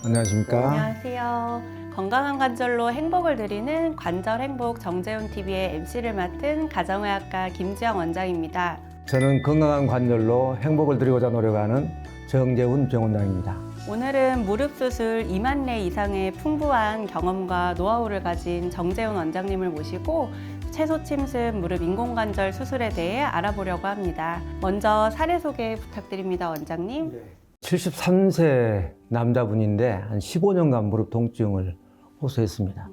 안녕하십니까? 안녕하세요. 건강한 관절로 행복을 드리는 관절 행복 정재훈 TV의 MC를 맡은 가정의학과 김지영 원장입니다. 저는 건강한 관절로 행복을 드리고자 노력하는 정재훈 병원장입니다. 오늘은 무릎 수술 2만 례 이상의 풍부한 경험과 노하우를 가진 정재훈 원장님을 모시고 채소 침습 무릎 인공관절 수술에 대해 알아보려고 합니다. 먼저 사례 소개 부탁드립니다, 원장님. 73세 남자분인데 한 15년간 무릎 통증을 호소했습니다.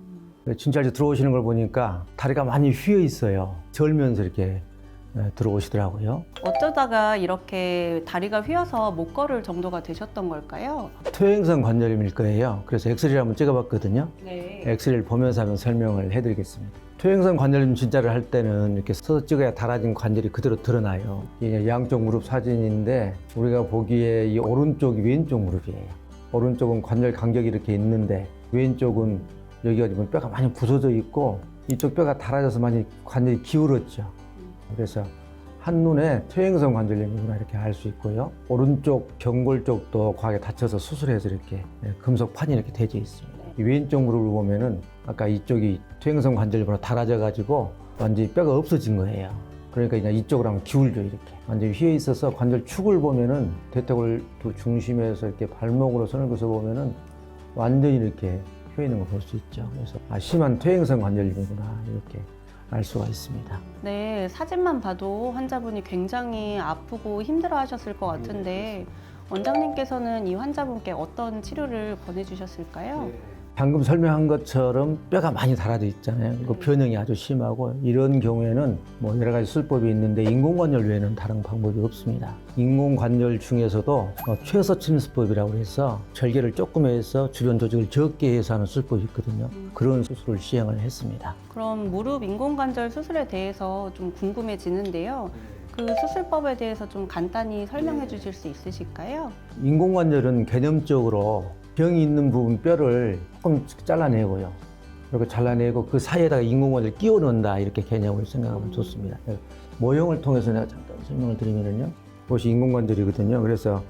진짜 이제 들어오시는 걸 보니까 다리가 많이 휘어 있어요. 절면서 이렇게 들어오시더라고요. 어쩌다가 이렇게 다리가 휘어서 못 걸을 정도가 되셨던 걸까요? 퇴행성 관절염일 거예요. 그래서 엑스레이를 한번 찍어봤거든요. 네. 엑스레이를 보면서 한번 설명을 해드리겠습니다. 퇴행성 관절염 진짜를 할 때는 이렇게 서서 찍어야 달아진 관절이 그대로 드러나요. 이게 양쪽 무릎 사진인데 우리가 보기에 이 오른쪽이 왼쪽 무릎이에요. 오른쪽은 관절 간격이 이렇게 있는데 왼쪽은 여기가 지금 뼈가 많이 부서져 있고 이쪽 뼈가 달아져서 많이 관절이 기울었죠. 그래서 한눈에 퇴행성 관절염이구나 이렇게 알 수 있고요. 오른쪽 경골 쪽도 과하게 다쳐서 수술해서 이렇게 금속판이 이렇게 대져 있습니다. 이 왼쪽 무릎을 보면은 아까 이쪽이 퇴행성 관절염으로 달아져 가지고 완전히 뼈가 없어진 거예요. 그러니까 그냥 이쪽으로 하면 기울죠 이렇게. 완전히 휘어 있어서 관절 축을 보면은 대퇴골 중심에서 이렇게 발목으로 선을 그어서 보면은 완전히 이렇게 휘어 있는 걸 볼 수 있죠. 그래서 심한 퇴행성 관절염이구나 이렇게 알 수가 있습니다. 네, 사진만 봐도 환자분이 굉장히 아프고 힘들어 하셨을 것 같은데 원장님께서는 이 환자분께 어떤 치료를 권해주셨을까요? 방금 설명한 것처럼 뼈가 많이 달아져 있잖아요. 그리고 변형이 아주 심하고 이런 경우에는 뭐 여러 가지 술법이 있는데 인공관절 외에는 다른 방법이 없습니다. 인공관절 중에서도 최소 침습법이라고 해서 절개를 조금 해서 주변 조직을 적게 해서 하는 술법이 있거든요. 그런 수술을 시행을 했습니다. 그럼 무릎 인공관절 수술에 대해서 좀 궁금해지는데요. 그 수술법에 대해서 좀 간단히 설명해 주실 수 있으실까요? 인공관절은 개념적으로 병이 있는 부분 뼈를 조금 잘라내고요. 이렇게 잘라내고 그 사이에다가 인공관절을 끼워 넣는다 이렇게 개념을 생각하면 좋습니다. 모형을 통해서 내가 잠깐 설명을 드리면요. 이것이 인공관절이거든요. 그래서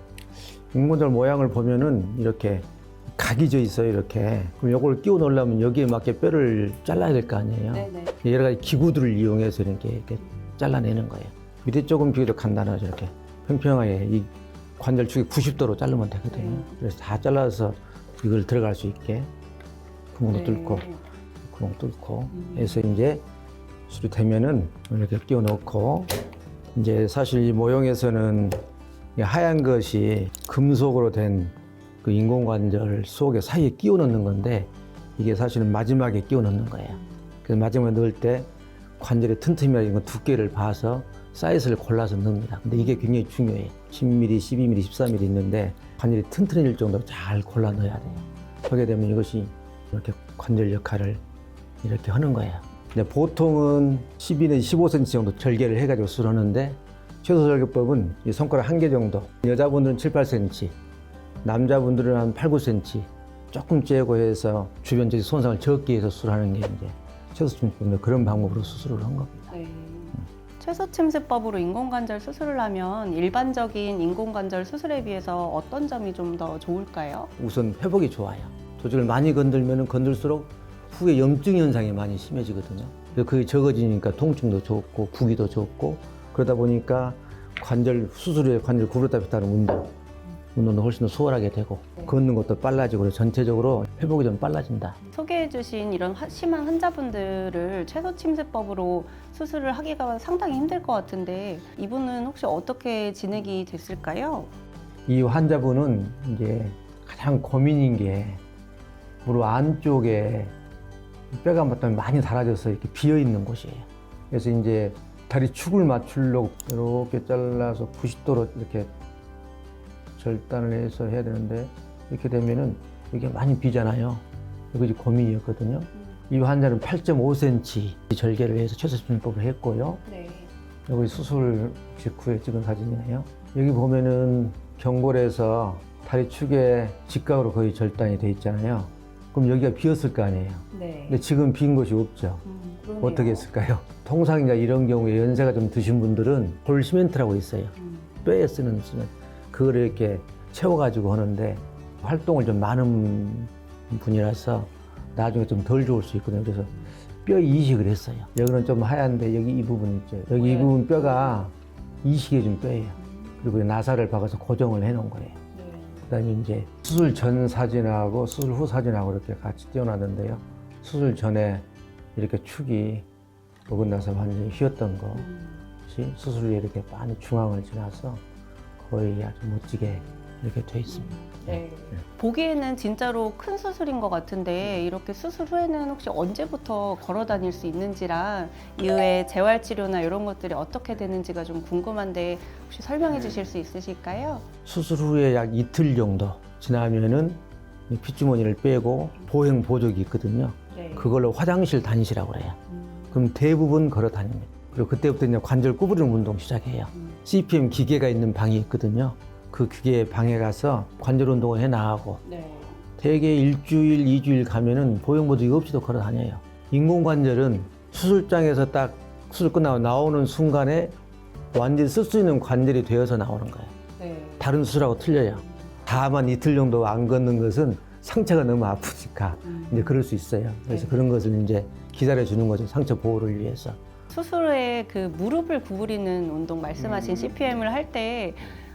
인공관절 모양을 보면은 이렇게 각이 져 있어요. 이렇게. 그럼 이걸 끼워 넣으려면 여기에 맞게 뼈를 잘라야 될 거 아니에요. 네네. 여러 가지 기구들을 이용해서 이렇게 잘라내는 거예요. 밑에 조금 비교적 간단하죠. 이렇게 평평하게 이 관절 축이 90도로 자르면 되거든요. 그래서 다 잘라서 이걸 들어갈 수 있게 구멍도 뚫고 해서 이제 수술이 되면은 이렇게 끼워 넣고 이제 사실 이 모형에서는 이 하얀 것이 금속으로 된 그 인공관절 속에 사이에 끼워 넣는 건데 이게 사실은 마지막에 끼워 넣는 거예요. 그래서 마지막에 넣을 때 관절의 튼틈이나 이런 두께를 봐서 사이즈를 골라서 넣습니다. 근데 이게 굉장히 중요해요. 10mm, 12mm, 14mm 있는데 관절이 튼튼해질 정도로 잘 골라 넣어야 돼요. 그렇게 되면 이것이 이렇게 관절 역할을 이렇게 하는 거예요. 근데 보통은 12 내지 15cm 정도 절개를 해가지고 수술하는데 최소 절개법은 이 손가락 1개 정도. 여자분들은 7, 8cm, 남자분들은 한 8, 9cm 조금 째고 해서 주변 조직 손상을 적게 해서 수술하는 게 이제 최소 침습법인데 그런 방법으로 수술을 한 겁니다. 네. 최소 침습법으로 인공관절 수술을 하면 일반적인 인공관절 수술에 비해서 어떤 점이 좀 더 좋을까요? 우선 회복이 좋아요. 조직을 많이 건들면 건들수록 후에 염증 현상이 많이 심해지거든요. 그래서 그게 적어지니까 통증도 좋고 부기도 좋고 그러다 보니까 관절 수술 후에 관절 구부렸다 폈다 하는 운동도 훨씬 더 수월하게 되고 걷는 것도 빨라지고 전체적으로 회복이 좀 빨라진다. 소개해 주신 이런 심한 환자분들을 최소 침습법으로 수술을 하기가 상당히 힘들 것 같은데 이분은 혹시 어떻게 진행이 됐을까요? 이 환자분은 이제 가장 고민인 게 무릎 안쪽에 뼈가 많이 달아져서 이렇게 비어 있는 곳이에요. 그래서 이제 다리 축을 맞추려고 이렇게 잘라서 90도로 이렇게 절단을 해서 해야 되는데 이렇게 되면은 이게 많이 비잖아요. 이것이 고민이었거든요. 이 환자는 8.5cm 절개를 해서 최소 침습법을 했고요. 네. 여기 수술 직후에 찍은 사진이에요. 여기 보면은 경골에서 다리 축에 직각으로 거의 절단이 돼 있잖아요. 그럼 여기가 비었을 거 아니에요. 네. 근데 지금 빈 곳이 없죠. 그러네요. 어떻게 했을까요? 통상 이제 이런 경우에 연세가 좀 드신 분들은 볼 시멘트라고 있어요. 뼈에 쓰는 시멘트. 그걸 이렇게 채워가지고 하는데 활동을 좀 많은 분이라서 나중에 좀 덜 좋을 수 있거든요. 그래서 뼈 이식을 했어요. 여기는 좀 하얀데 여기 이 부분 있죠. 여기 이 부분 뼈가 이식해 준 뼈예요. 그리고 나사를 박아서 고정을 해 놓은 거예요. 그다음에 이제 수술 전 사진하고 수술 후 사진하고 이렇게 같이 띄워놨는데요. 수술 전에 이렇게 축이 어긋나서 완전히 휘었던 것이 수술 후에 이렇게 많이 중앙을 지나서 거의 아주 멋지게 이렇게 돼 있습니다. 네. 보기에는 진짜로 큰 수술인 것 같은데 이렇게 수술 후에는 혹시 언제부터 걸어 다닐 수 있는지랑 이후에 재활치료나 이런 것들이 어떻게 되는지가 좀 궁금한데 혹시 설명해 주실 수 있으실까요? 수술 후에 약 이틀 정도 지나면은 이 핏주머니를 빼고 보행 보조기 있거든요. 네. 그걸로 화장실 다니시라고 그래요. 그럼 대부분 걸어 다닙니다. 그리고 그때부터 이제 관절 구부리는 운동 시작해요. CPM 기계가 있는 방이 있거든요. 그 기계 방에 가서 관절 운동을 해 나가고 네. 대개 일주일, 2주일 가면은 보행 보조기 없이도 걸어 다녀요. 인공관절은 수술장에서 딱 수술 끝나고 나오는 순간에 완전히 쓸 수 있는 관절이 되어서 나오는 거예요. 네. 다른 수술하고 틀려요. 다만 이틀 정도 안 걷는 것은 상처가 너무 아프니까 이제 그럴 수 있어요. 그래서 네. 그런 것을 이제 기다려 주는 거죠. 상처 보호를 위해서. 수술 후에 그 무릎을 구부리는 운동 말씀하신 CPM을 할 때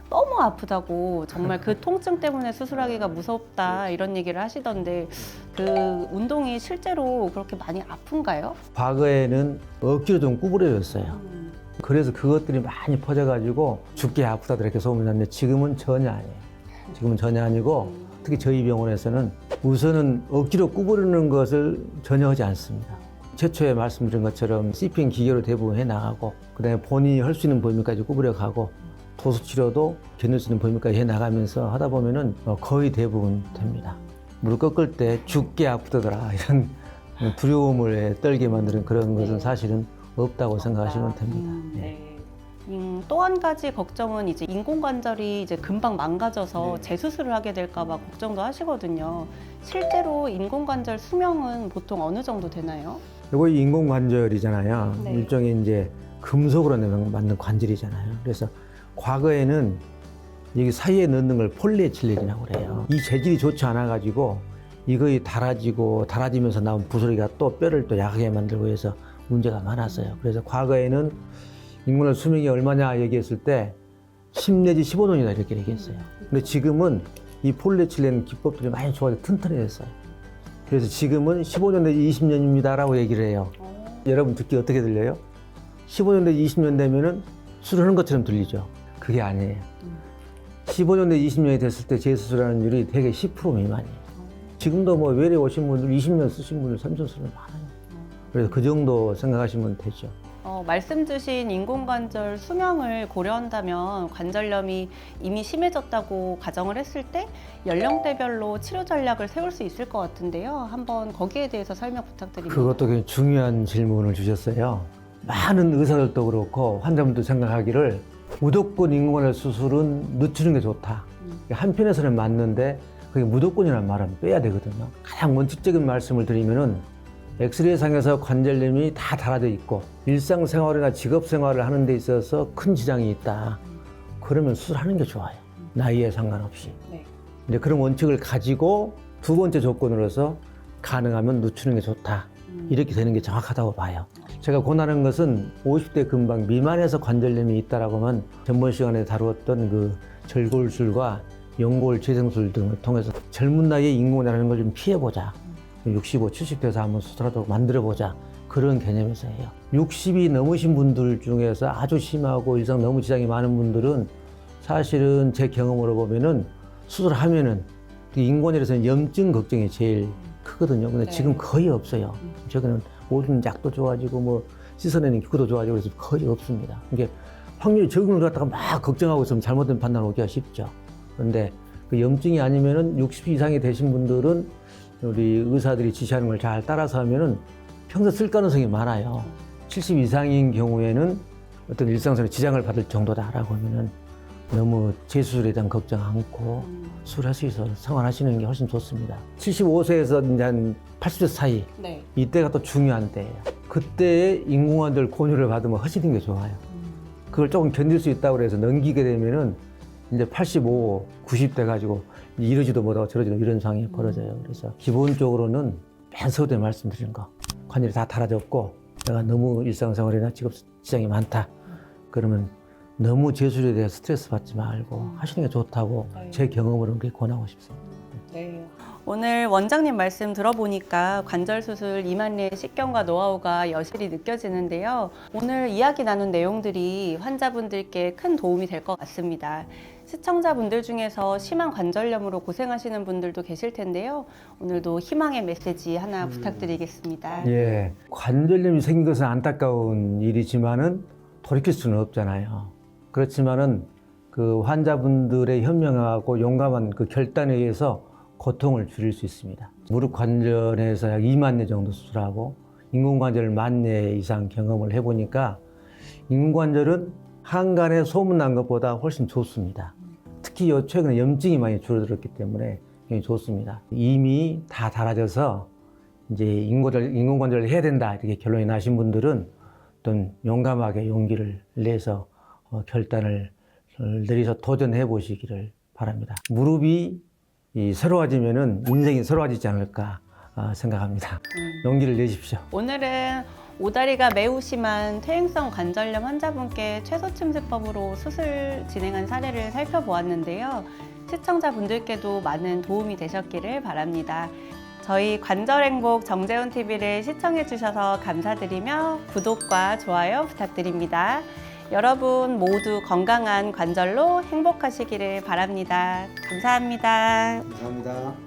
너무 아프다고 정말 그 통증 때문에 수술하기가 무섭다 이런 얘기를 하시던데 그 운동이 실제로 그렇게 많이 아픈가요? 과거에는 억지로 좀 구부려졌어요. 그래서 그것들이 많이 퍼져가지고 죽게 아프다들 이렇게 소문이 났는데 지금은 전혀 아니에요. 지금은 전혀 아니고 특히 저희 병원에서는 우선은 억지로 구부리는 것을 전혀 하지 않습니다. 최초에 말씀드린 것처럼 CPM 기계로 대부분 해나가고 그다음에 본인이 할 수 있는 범위까지 구부려가고 도수치료도 견딜 수 있는 범위까지 해나가면서 하다 보면은 거의 대부분 됩니다. 무릎 꺾을 때 죽게 아프더라 이런 두려움을 떨게 만드는 그런 것은 사실은 없다고 생각하시면 됩니다. 네. 또 한 가지 걱정은 이제 인공관절이 이제 금방 망가져서 재수술을 하게 될까봐 걱정도 하시거든요. 실제로 인공관절 수명은 보통 어느 정도 되나요? 이거 인공관절이잖아요. 네. 일종의 이제 금속으로 만든 관절이잖아요. 그래서 과거에는 여기 사이에 넣는 걸 폴리에틸렌이라고 그래요. 이 재질이 좋지 않아가지고 이거이 달아지면서 나온 부스러기가 또 뼈를 또 약하게 만들고 해서 문제가 많았어요. 그래서 과거에는 인공관절 수명이 얼마냐 얘기했을 때 10 내지 15년이다 이렇게 얘기했어요. 근데 지금은 이 폴리에틸렌 기법들이 많이 좋아져 튼튼해졌어요. 그래서 지금은 15년 내지 20년입니다라고 얘기를 해요. 여러분 듣기 어떻게 들려요? 15년 내지 20년 되면은 수술하는 것처럼 들리죠. 그게 아니에요. 15년 내지 20년이 됐을 때 재수술하는 율이 대개 10% 미만이에요. 지금도 뭐 외래 오신 분들 20년 쓰신 분들 3년 쓰는 많아요. 그래서 그 정도 생각하시면 되죠. 말씀 주신 인공관절 수명을 고려한다면 관절염이 이미 심해졌다고 가정을 했을 때 연령대별로 치료 전략을 세울 수 있을 것 같은데요. 한번 거기에 대해서 설명 부탁드립니다. 그것도 굉장히 중요한 질문을 주셨어요. 많은 의사들도 그렇고 환자분도 생각하기를 무조건 인공관절 수술은 늦추는 게 좋다. 한편에서는 맞는데 그게 무조건이라는 말은 빼야 되거든요. 가장 원칙적인 말씀을 드리면은 엑스레이상에서 관절염이 다 달아져 있고 일상생활이나 직업생활을 하는 데 있어서 큰 지장이 있다. 그러면 수술하는 게 좋아요. 나이에 상관없이. 네. 이제 그런 원칙을 가지고 두 번째 조건으로서 가능하면 늦추는 게 좋다. 이렇게 되는 게 정확하다고 봐요. 제가 권하는 것은 50대 근방 미만에서 관절염이 있다라고 하면 전번 시간에 다루었던 그 절골술과 연골 재생술 등을 통해서 젊은 나이에 인공관절하는 걸 좀 피해보자. 65, 70대에서 한번 수술하도록 만들어보자. 그런 개념에서 해요. 60이 넘으신 분들 중에서 아주 심하고 일상 너무 지장이 많은 분들은 사실은 제 경험으로 보면은 수술하면은 인공관절에서는 염증 걱정이 제일 크거든요. 근데 지금 거의 없어요. 최근에는 모든 약도 좋아지고 뭐 씻어내는 기구도 좋아지고 그래서 거의 없습니다. 이게 확률이 적은 걸 갖다가 막 걱정하고 있으면 잘못된 판단을 오기가 쉽죠. 그런데 그 염증이 아니면은 60 이상이 되신 분들은 우리 의사들이 지시하는 걸 잘 따라서 하면은 평소 쓸 가능성이 많아요. 70 이상인 경우에는 어떤 일상생활에 지장을 받을 정도다라고 하면은 너무 재수술에 대한 걱정 않고 수술할 수 있어서 생활하시는 게 훨씬 좋습니다. 75세에서 이제 한 80세 사이 네. 이때가 또 중요한 때예요. 그때에 인공관절 권유를 받으면 하시는 게 좋아요. 그걸 조금 견딜 수 있다고 해서 넘기게 되면은 이제 85, 90대 가지고 이러지도 못하고 저러지도 이런 상황이 벌어져요. 그래서 기본적으로는 맨 서두에 말씀드린 거 관절이 다 달아졌고 내가 너무 일상생활이나 직업 지장이 많다. 그러면 너무 재수술에 대해서 스트레스 받지 말고 하시는 게 좋다고 제 경험으로는 그렇게 권하고 싶습니다. 오늘 원장님 말씀 들어보니까 관절 수술 이만리의 식견과 노하우가 여실히 느껴지는데요. 오늘 이야기 나눈 내용들이 환자분들께 큰 도움이 될 것 같습니다. 시청자분들 중에서 심한 관절염으로 고생하시는 분들도 계실 텐데요. 오늘도 희망의 메시지 하나 부탁드리겠습니다. 예, 관절염이 생긴 것은 안타까운 일이지만은 돌이킬 수는 없잖아요. 그렇지만은 그 환자분들의 현명하고 용감한 그 결단에 의해서 고통을 줄일 수 있습니다. 무릎 관절에서 약 2만 내 정도 수술하고 인공관절 1만 내 이상 경험을 해보니까 인공관절은 한간에 소문난 것보다 훨씬 좋습니다. 특히 최근에 염증이 많이 줄어들었기 때문에 굉장히 좋습니다. 이미 다 달아져서 이제 인공관절을 해야 된다 이렇게 결론이 나신 분들은 어떤 용감하게 용기를 내서 결단을 내려서 도전해 보시기를 바랍니다. 무릎이 새로워지면은 인생이 새로워지지 않을까 생각합니다. 용기를 내십시오. 오늘은 오다리가 매우 심한 퇴행성 관절염 환자분께 최소침습법으로 수술 진행한 사례를 살펴보았는데요. 시청자분들께도 많은 도움이 되셨기를 바랍니다. 저희 관절행복 정재훈 TV를 시청해주셔서 감사드리며 구독과 좋아요 부탁드립니다. 여러분 모두 건강한 관절로 행복하시기를 바랍니다. 감사합니다. 감사합니다.